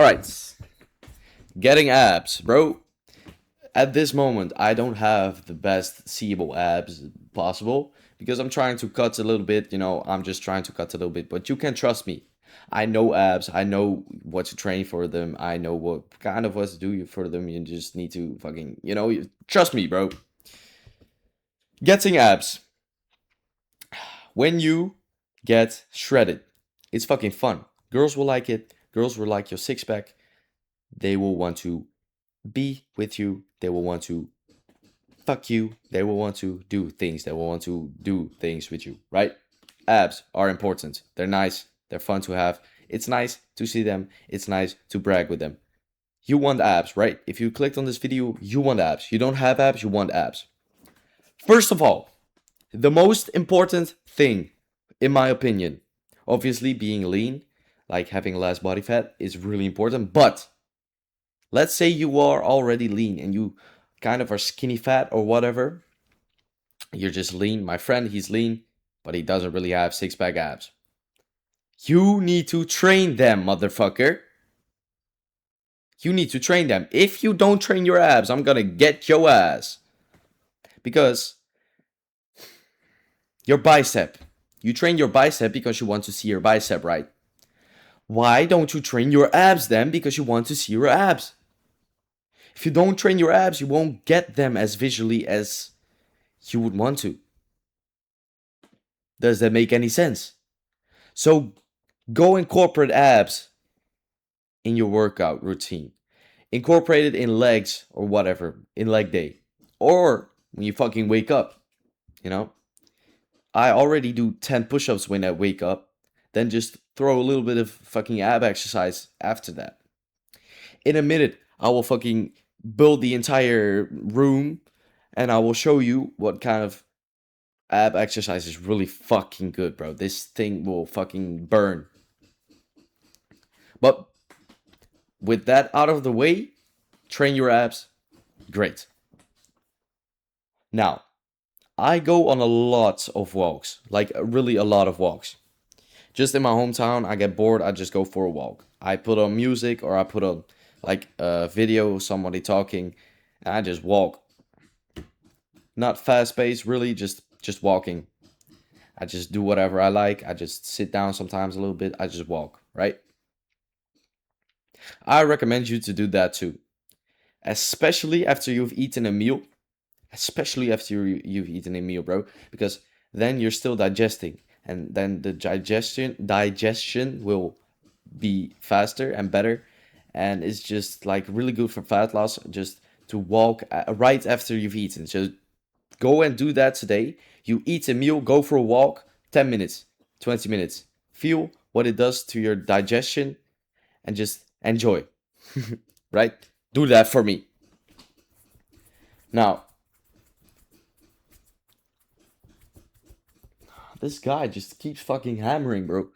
Alright. Getting abs, bro. At this moment, I don't have the best seeable abs possible because I'm trying to cut a little bit. I'm just trying to cut a little bit. But you can trust me. I know abs. I know what to train for them. I know what to do for them. You just need to fucking, trust me, bro. Getting abs. When you get shredded, it's fucking fun. Girls will like it. Girls will like your six pack. They will want to be with you. They will want to fuck you. They will want to do things. They will want to do things with you, right? Abs are important. They're nice. They're fun to have. It's nice to see them. It's nice to brag with them. You want abs, right? If you clicked on this video, you want abs. You don't have abs, you want abs. First of all, the most important thing, in my opinion, obviously being lean, like having less body fat, is really important. But let's say you are already lean and you kind of are skinny fat or whatever. You're just lean. My friend, he's lean, but he doesn't really have six-pack abs. You need to train them, motherfucker. You need to train them. If you don't train your abs, I'm gonna get your ass. Because your bicep. You train your bicep because you want to see your bicep, right? Why don't you train your abs then? Because you want to see your abs. If you don't train your abs, you won't get them as visually as you would want to. Does that make any sense? So go incorporate abs in your workout routine. Incorporate it in legs or whatever, in leg day. Or when you fucking wake up, I already do 10 push-ups when I wake up. Then just throw a little bit of fucking ab exercise after that. In a minute, I will fucking build the entire room and I will show you what kind of ab exercise is really fucking good, bro. This thing will fucking burn. But with that out of the way, train your abs. Great. Now, I go on a lot of walks, like really a lot of walks. Just in my hometown, I get bored, I just go for a walk. I put on music or I put on like a video of somebody talking and I just walk. Not fast paced, really, just walking. I just do whatever I like. I just sit down sometimes a little bit. I just walk, right? I recommend you to do that too. Especially after you've eaten a meal. Especially after you've eaten a meal, bro. Because then you're still digesting. And then the digestion will be faster and better. And it's just like really good for fat loss just to walk right after you've eaten. So go and do that today. You eat a meal, go for a walk, 10 minutes, 20 minutes. Feel what it does to your digestion and just enjoy. Right? Do that for me. Now, this guy just keeps fucking hammering, bro.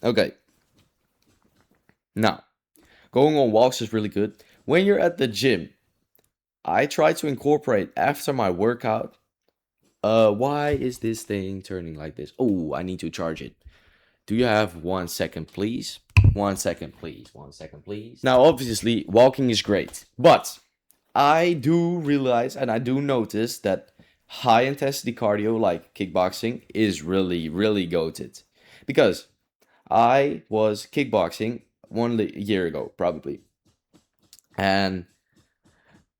Okay. Now, going on walks is really good. When you're at the gym, I try to incorporate after my workout. Why is this thing turning like this? Oh, I need to charge it. Do you have 1 second, please? 1 second, please. 1 second, please. Now, obviously, walking is great, but I do realize and I do notice that high intensity cardio like kickboxing is really, really goated. Because I was kickboxing 1 year ago, probably. And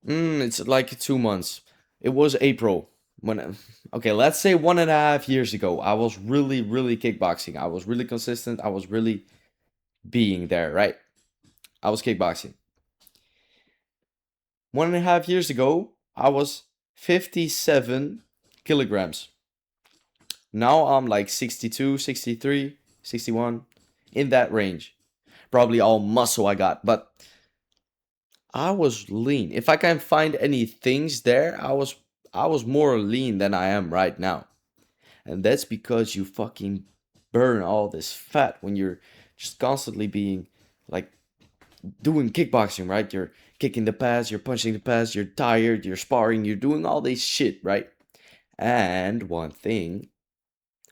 it's like 2 months. It was April when, okay, let's say 1.5 years ago. I was really, really kickboxing. I was really consistent. I was really being there, right? I was kickboxing. 1.5 years ago, I was 57 kilograms. Now I'm like 62, 63, 61, in that range. Probably all muscle I got, but I was lean. If I can find any things there, I was more lean than I am right now. And that's because you fucking burn all this fat when you're just constantly being like doing kickboxing, right? You're kicking the pads, you're punching the pads, you're tired, you're sparring, you're doing all this shit, right? And one thing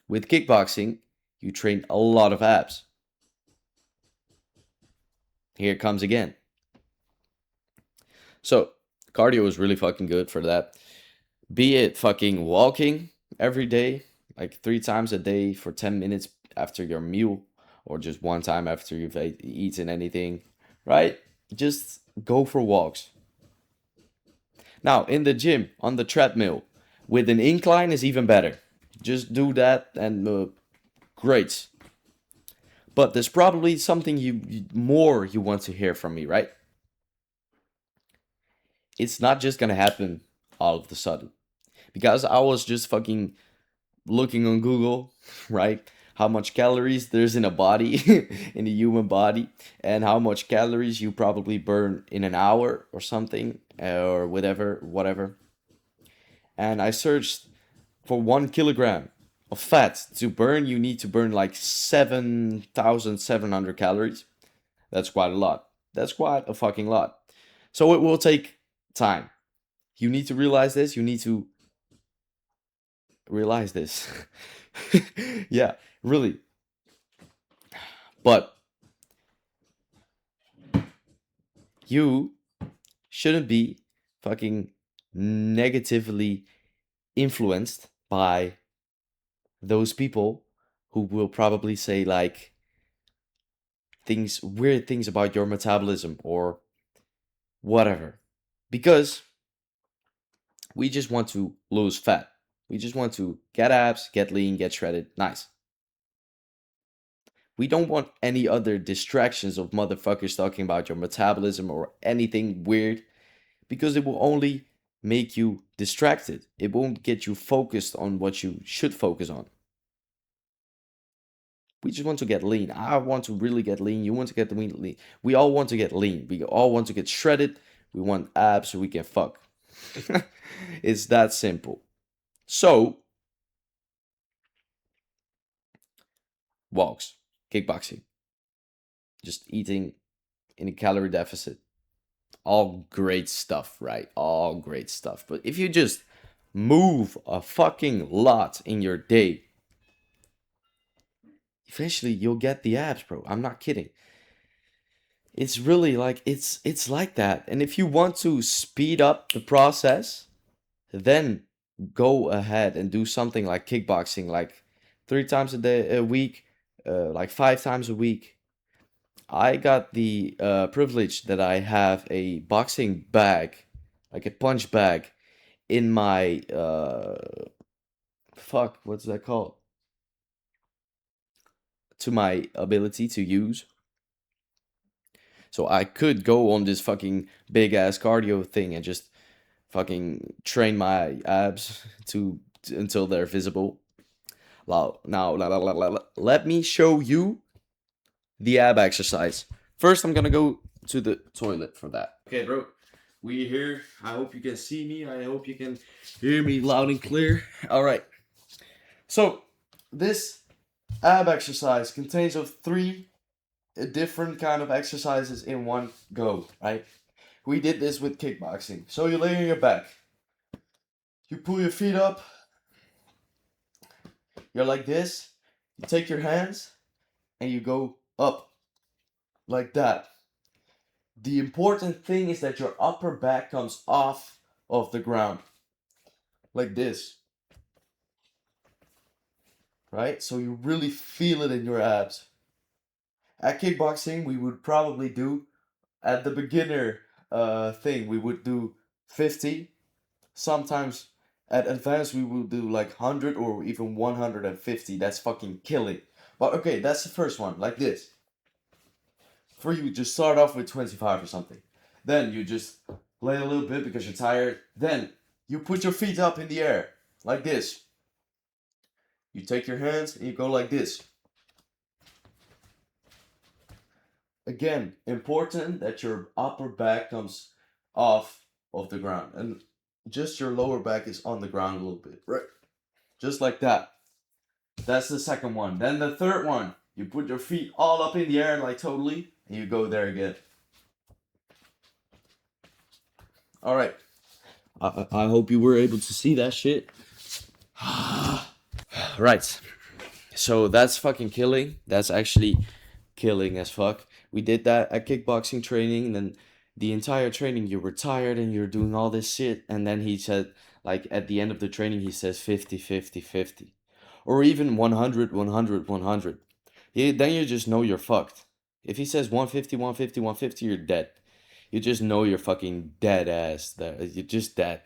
with kickboxing, you train a lot of abs. Here it comes again. So cardio is really fucking good for that. Be it fucking walking every day, like 3 times a day for 10 minutes after your meal, or just one time after you've eaten anything, right? Just go for walks. Now, in the gym, on the treadmill, with an incline is even better. Just do that and great. But there's probably something more you want to hear from me, right? It's not just gonna happen all of a sudden. Because I was just fucking looking on Google, right? How much calories there's in a body, in a human body, and how much calories you probably burn in an hour or something, or whatever. And I searched for 1 kilogram of fat to burn, you need to burn like 7,700 calories. That's quite a lot. That's quite a fucking lot. So it will take time. You need to realize this. You need to realize this. Yeah, really. But you shouldn't be fucking negatively influenced by those people who will probably say like weird things about your metabolism or whatever. Because we just want to lose fat. We just want to get abs, get lean, get shredded. Nice. We don't want any other distractions of motherfuckers talking about your metabolism or anything weird because it will only make you distracted. It won't get you focused on what you should focus on. We just want to get lean. I want to really get lean. You want to get lean. We all want to get lean. We all want to get shredded. We want abs so we can fuck. It's that simple. So, walks, kickboxing, just eating in a calorie deficit. All great stuff, right? All great stuff. But if you just move a fucking lot in your day, eventually you'll get the abs, bro. I'm not kidding. It's really like it's like that. And if you want to speed up the process, then go ahead and do something like kickboxing, like 3 times a week, like 5 times a week. I got the privilege that I have a boxing bag, like a punch bag, in my fuck, what's that called? To my ability to use. So I could go on this fucking big ass cardio thing and just fucking train my abs until they're visible. Now, let me show you the ab exercise. First, I'm gonna go to the toilet for that. Okay, bro. We here. I hope you can see me. I hope you can hear me loud and clear. All right. So, this ab exercise contains of 3 different kind of exercises in one go, right? We did this with kickboxing. So you lay on your back. You pull your feet up. You're like this. You take your hands and you go up like that. The important thing is that your upper back comes off of the ground like this. Right? So you really feel it in your abs. At kickboxing, we would probably do at the beginner thing, we would do 50. Sometimes at advanced, we will do like 100 or even 150. That's fucking killing. But okay, that's the first one, like this. For you, just start off with 25 or something. Then you just lay a little bit because you're tired. Then you put your feet up in the air, like this. You take your hands and you go like this. Again, important that your upper back comes off of the ground and just your lower back is on the ground a little bit, right? Just like that. That's the second one. Then the third one, you put your feet all up in the air, like totally, and you go there again. All right. I hope you were able to see that shit. Right. So that's fucking killing. That's actually killing as fuck. We did that at kickboxing training, and then the entire training you were tired and you're doing all this shit, and then he said, like at the end of the training, he says 50, 50, 50, or even 100, 100, 100. Then you just know you're fucked. If he says 150, 150, 150, you're dead. You just know you're fucking dead ass. That you're just dead.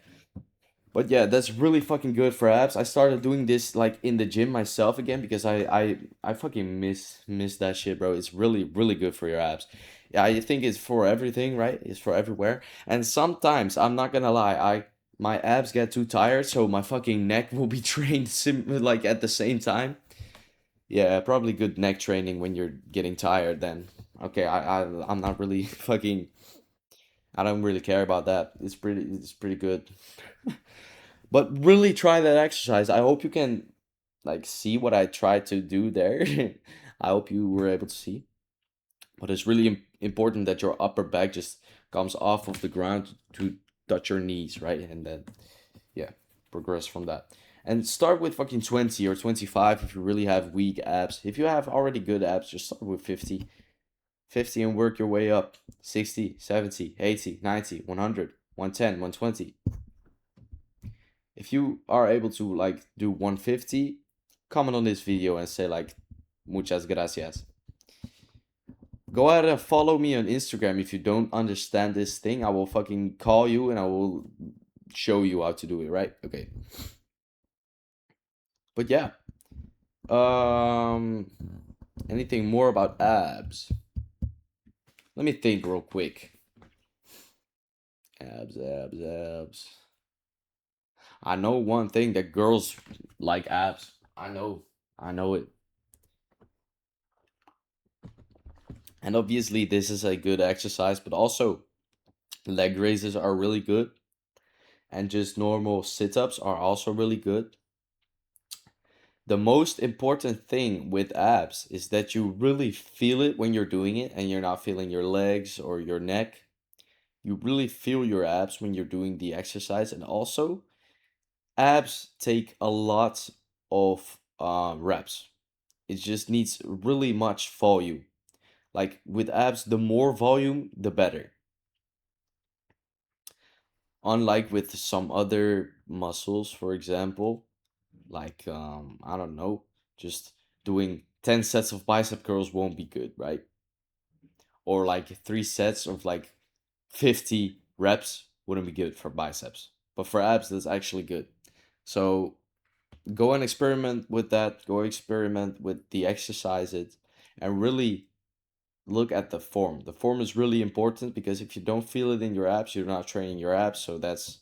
But yeah, that's really fucking good for abs. I started doing this like in the gym myself again because I fucking miss that shit, bro. It's really good for your abs. Yeah, I think it's for everything, right? It's for everywhere. And sometimes I'm not gonna lie, I my abs get too tired, so my fucking neck will be trained like at the same time. Yeah, probably good neck training when you're getting tired then. Okay, I'm not really fucking I don't really care about that. It's pretty good. But really try that exercise. I hope you can like see what I tried to do there. I hope you were able to see. But it's really important that your upper back just comes off of the ground to touch your knees, right? And then yeah, progress from that. And start with fucking 20 or 25 if you really have weak abs. If you have already good abs, just start with 50. 50 and work your way up. 60, 70, 80, 90, 100, 110, 120. If you are able to like do 150, comment on this video and say like muchas gracias. Go ahead and follow me on Instagram if you don't understand this thing. I will fucking call you and I will show you how to do it, right? Okay. But yeah. Um anything more about abs? Let me think real quick. Abs, abs, abs. I know one thing that girls like abs. I know. I know it. And obviously this is a good exercise, but also leg raises are really good. And just normal sit-ups are also really good. The most important thing with abs is that you really feel it when you're doing it and you're not feeling your legs or your neck. You really feel your abs when you're doing the exercise. And also, abs take a lot of reps. It just needs really much volume. Like with abs, the more volume, the better. Unlike with some other muscles, for example, like I don't know, just doing 10 sets of bicep curls won't be good, right? Or like 3 sets of like 50 reps wouldn't be good for biceps. But for abs, that's actually good. So go and experiment with that. Go experiment with the exercises and really look at the form. The form is really important because if you don't feel it in your abs, you're not training your abs. So that's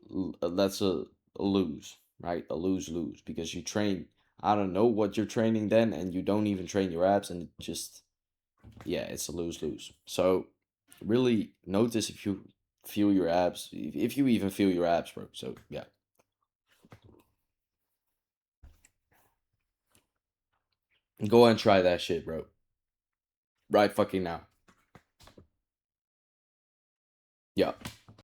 a lose, right? A lose lose because you train. I don't know what you're training then, and you don't even train your abs, and it just yeah, it's a lose lose. So really notice if you feel your abs, if you even feel your abs, bro. So yeah, go and try that shit, bro. Right fucking now. Yeah.